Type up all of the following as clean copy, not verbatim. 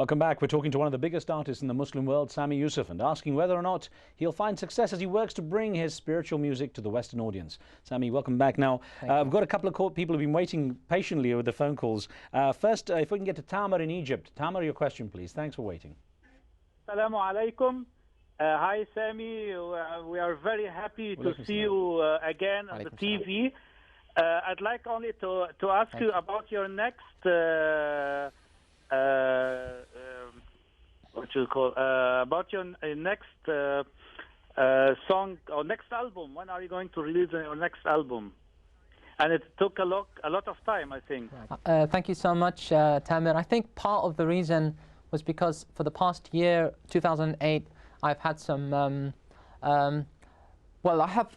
Welcome back. We're talking to one of the biggest artists in the Muslim world, Sami Yusuf, and asking whether or not he'll find success as he works to bring his spiritual music to the Western audience. Sami, welcome back. Now, I've got a couple of people who've been waiting patiently with the phone calls. First, if we can get to Tamar in Egypt. Tamar, your question, please. Thanks for waiting. Assalamu alaikum. Hi, Sami. We are very happy to see you again on the TV. I'd like only to ask you about your next about your next song or next album. When are you going to release your next album? And it took a lot of time, I think. Thank you so much, Tamir. I think part of the reason was because for the past year, 2008, I've had some, well, I have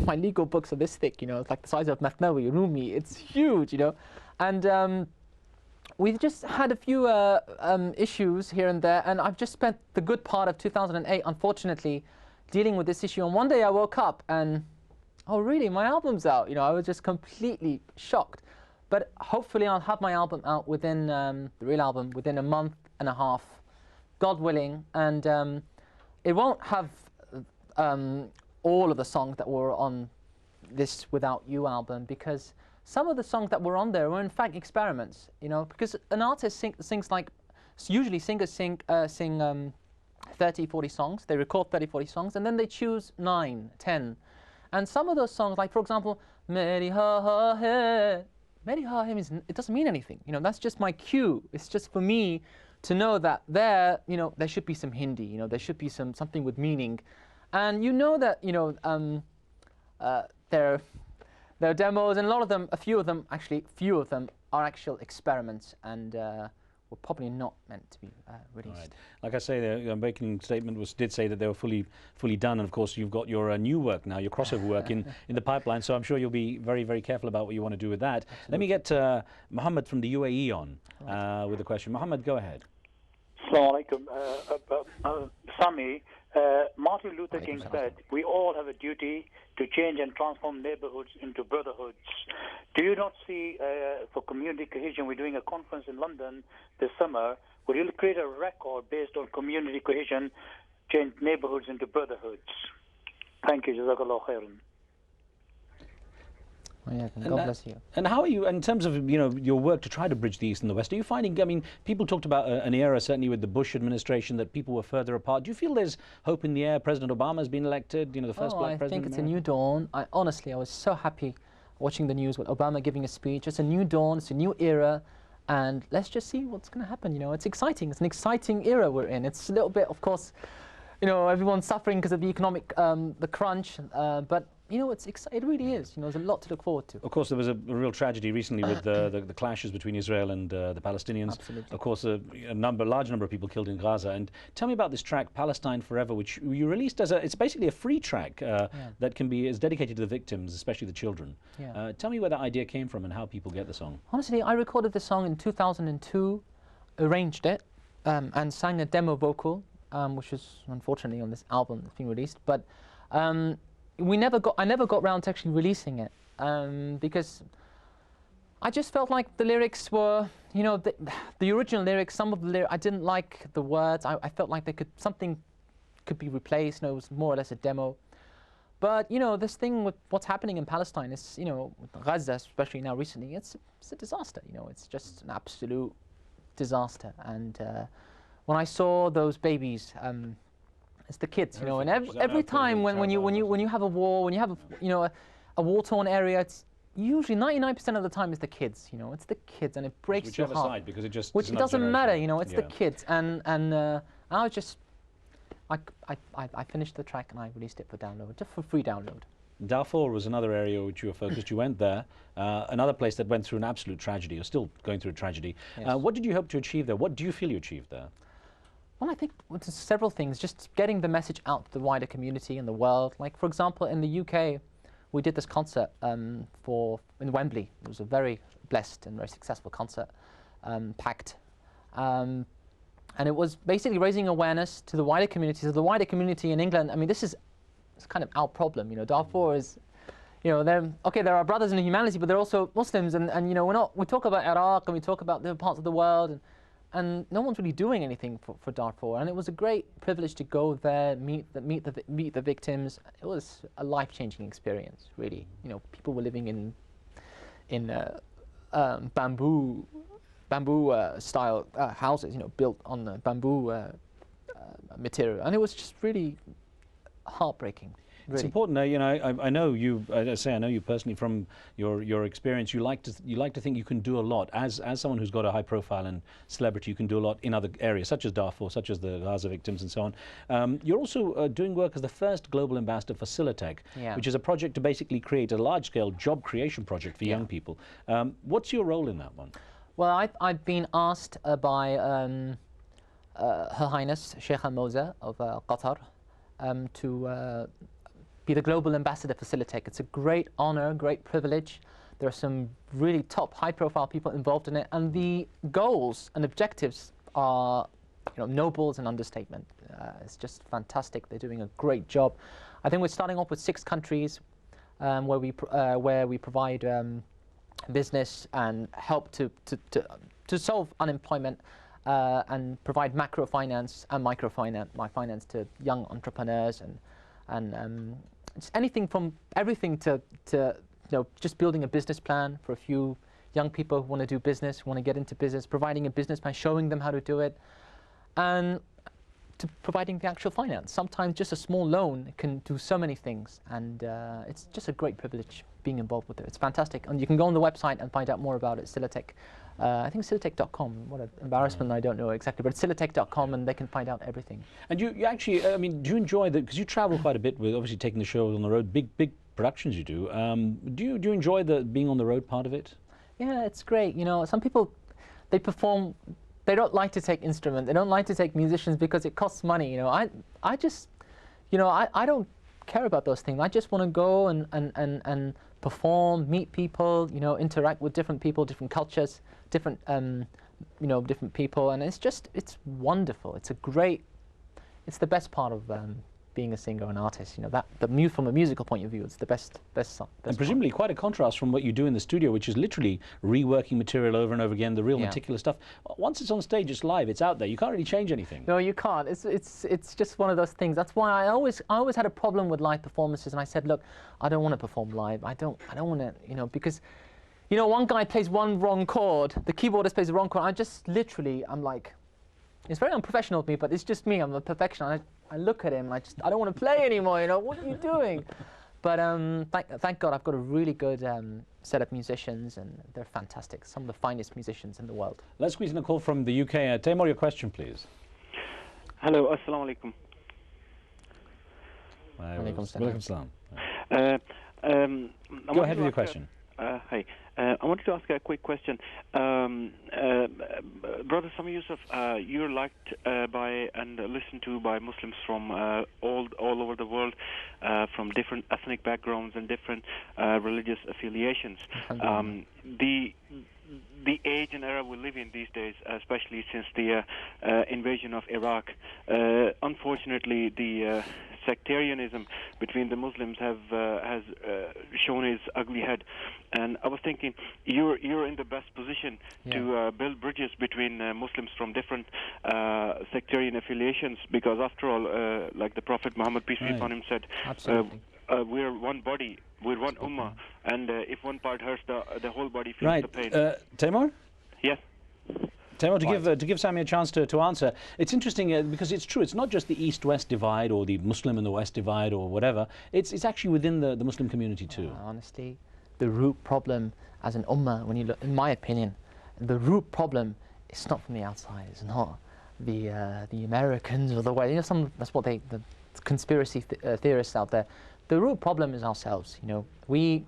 my legal books are this thick, you know, it's like the size of Mathnawi, Rumi, it's huge, you know, and we've just had a few issues here and there, and I've just spent the good part of 2008, unfortunately, dealing with this issue. And one day I woke up and, oh really, my album's out, you know, I was just completely shocked. But hopefully I'll have my album out within, the real album, within a month and a half, God willing, and it won't have all of the songs that were on this Without You album, because some of the songs that were on there were in fact experiments, you know, because an artist sings like, usually singers sing 30, 40 songs, they record 30, 40 songs, and then they choose 9, 10. And some of those songs, like for example, Meri ha ha he, Meri ha he means, it doesn't mean anything, you know, that's just my cue. It's just for me to know that there, you know, there should be some Hindi, you know, there should be something with meaning. And you know that, you know, there are demos, and a lot of them, a few of them are actual experiments, and were probably not meant to be released. Right. Like I say, the making statement did say that they were fully done, and of course you've got your new work now, your crossover work in the pipeline. So I'm sure you'll be very, very careful about what you want to do with that. Absolutely. Let me get Muhammad from the UAE on with a question. Muhammad, go ahead. Assalamu alaikum. Sami, Martin Luther King said, we all have a duty to change and transform neighborhoods into brotherhoods. Do you not see, for community cohesion, we're doing a conference in London this summer, where you'll create a record based on community cohesion, change neighborhoods into brotherhoods? Thank you. Jazakallah khairan. Oh, yeah, God bless you. And how are you, in terms of, you know, your work to try to bridge the East and the West, are you finding, I mean, people talked about an era, certainly with the Bush administration, that people were further apart. Do you feel there's hope in the air? President Obama has been elected, you know, the first black president. I think it's a new dawn. Honestly, I was so happy watching the news with Obama giving a speech. It's a new dawn, it's a new era, and let's just see what's going to happen, you know. It's exciting. It's an exciting era we're in. It's a little bit, of course, you know, everyone's suffering because of the economic, the crunch, but you know, it really is. You know, there's a lot to look forward to. Of course, there was a real tragedy recently with the clashes between Israel and the Palestinians. Absolutely. Of course, a large number of people killed in Gaza. And tell me about this track, Palestine Forever, which you released as it's basically a free track that is dedicated to the victims, especially the children. Yeah. Tell me where that idea came from and how people get the song. Honestly, I recorded the song in 2002, arranged it, and sang a demo vocal, which is unfortunately on this album that's been released. But I never got round to actually releasing it, because I just felt like the lyrics were, you know, the original lyrics, some of the lyrics, I didn't like the words. I felt like something could be replaced, and it was more or less a demo. But, you know, this thing with what's happening in Palestine is, you know, with Gaza, especially now recently, it's a disaster, you know, it's just an absolute disaster. And when I saw those babies, it's the kids, you know, and every time when you have a war, when you have a war-torn area, it's usually 99% of the time it's the kids, you know, it's the kids, and it breaks your heart. Side, because it just which it doesn't matter, you know, it's the kids, and I was just, I finished the track and I released it for download, just for free download. Darfur was another area which you were focused. You went there, another place that went through an absolute tragedy. You're still going through a tragedy. Yes. What did you hope to achieve there? What do you feel you achieved there? Well, I think it's several things. Just getting the message out to the wider community and the world. Like, for example, in the UK, we did this concert in Wembley. It was a very blessed and very successful concert, packed. And it was basically raising awareness to the wider community. So the wider community in England, I mean, it's kind of our problem. You know, Darfur is, you know, there are brothers in humanity, but they're also Muslims. And you know, we talk about Iraq and we talk about different parts of the world. and no one's really doing anything for Darfur. And it was a great privilege to go there, meet the victims. It was a life-changing experience, really. You know, people were living in bamboo style houses, you know, built on the bamboo material, and it was just really heartbreaking. Really. It's important, you know. I know you. I know you personally from your experience. You like to think you can do a lot as someone who's got a high profile and celebrity. You can do a lot in other areas, such as Darfur, such as the Gaza victims, and so on. You're also doing work as the first global ambassador for Silla Tech, which is a project to basically create a large-scale job creation project for young people. What's your role in that one? Well, I've been asked by Her Highness Sheikh Al-Moza of Qatar to be the global ambassador for Silla Tech. It's a great honor, great privilege. There are some really top, high-profile people involved in it, and the goals and objectives are, you know, noble is an understatement. It's just fantastic. They're doing a great job. I think we're starting off with 6 countries where we provide business and help to solve unemployment and provide macrofinance and microfinance to young entrepreneurs and it's everything to you know, just building a business plan for a few young people who want to do business, want to get into business, providing a business plan, showing them how to do it, and to providing the actual finance. Sometimes just a small loan can do so many things, and it's just a great privilege being involved with it. It's fantastic, and you can go on the website and find out more about it. Silla Tech, I think SillaTech.com. What an embarrassment! I don't know exactly, but it's SillaTech.com, and they can find out everything. And you actually, I mean, do you enjoy that? Because you travel quite a bit with obviously taking the show on the road, big productions you do. Do you enjoy the being on the road part of it? Yeah, it's great. You know, some people they perform. They don't like to take instruments. They don't like to take musicians because it costs money. You know, I just, you know, I don't care about those things. I just want to go and perform, meet people, you know, interact with different people, different cultures, different, you know, different people, and it's wonderful. It's the best part of being a singer and artist. You know, from a musical point of view, it's the best and presumably quite a contrast from what you do in the studio, which is literally reworking material over and over again, the real meticulous stuff. Once it's on stage, it's live, it's out there. You can't really change anything. No, you can't. It's just one of those things. That's why I always had a problem with live performances, and I said, look, I don't want to perform live. I don't want to, you know, because, you know, one guy plays one wrong chord, the keyboardist plays the wrong chord. I'm like, it's very unprofessional of me, but it's just me. I'm a perfectionist. I look at him and I don't want to play anymore, you know, what are you doing? But thank God I've got a really good set of musicians, and they're fantastic, some of the finest musicians in the world. Let's squeeze in a call from the UK. Taimur, your question, please. Hello, assalamu alaikum. Welcome, salam. Go ahead with your question. Hi. I wanted to ask a quick question. Brother Sami Yusuf, you're liked by and listened to by Muslims from all over the world, from different ethnic backgrounds and different religious affiliations. The age and era we live in these days, especially since the invasion of Iraq, unfortunately the sectarianism between the Muslims has shown its ugly head, and I was thinking you're in the best position to build bridges between Muslims from different sectarian affiliations, because after all, like the Prophet Muhammad, peace be upon him, said, we're one body, we're one ummah, and if one part hurts, the whole body feels the pain. Taimur? Yes. Taimur, to give Sami a chance to answer, it's interesting because it's true. It's not just the East-West divide or the Muslim and the West divide or whatever. It's actually within the Muslim community too. Honestly, the root problem as an ummah, when you look, in my opinion, the root problem is not from the outside. It's not the Americans or the way. You know, that's what the conspiracy theorists out there. The root problem is ourselves. You know, we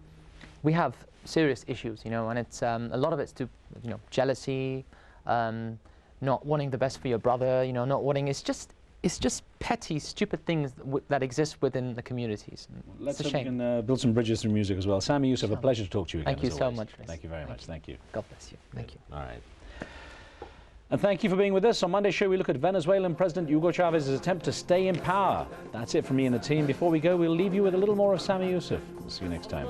have serious issues. You know, and it's a lot of it's to, you know, jealousy. Not wanting the best for your brother, you know, not wanting, it's just petty, stupid things that exist within the communities. Let's hope we can build some bridges through music as well. Sami Yusuf, a pleasure to talk to you again. Thank you so much. Thank you very much. Thank you. God bless you. Thank you. All right. And thank you for being with us. On Monday's show, we look at Venezuelan President Hugo Chavez's attempt to stay in power. That's it from me and the team. Before we go, we'll leave you with a little more of Sami Yusuf. We'll see you next time.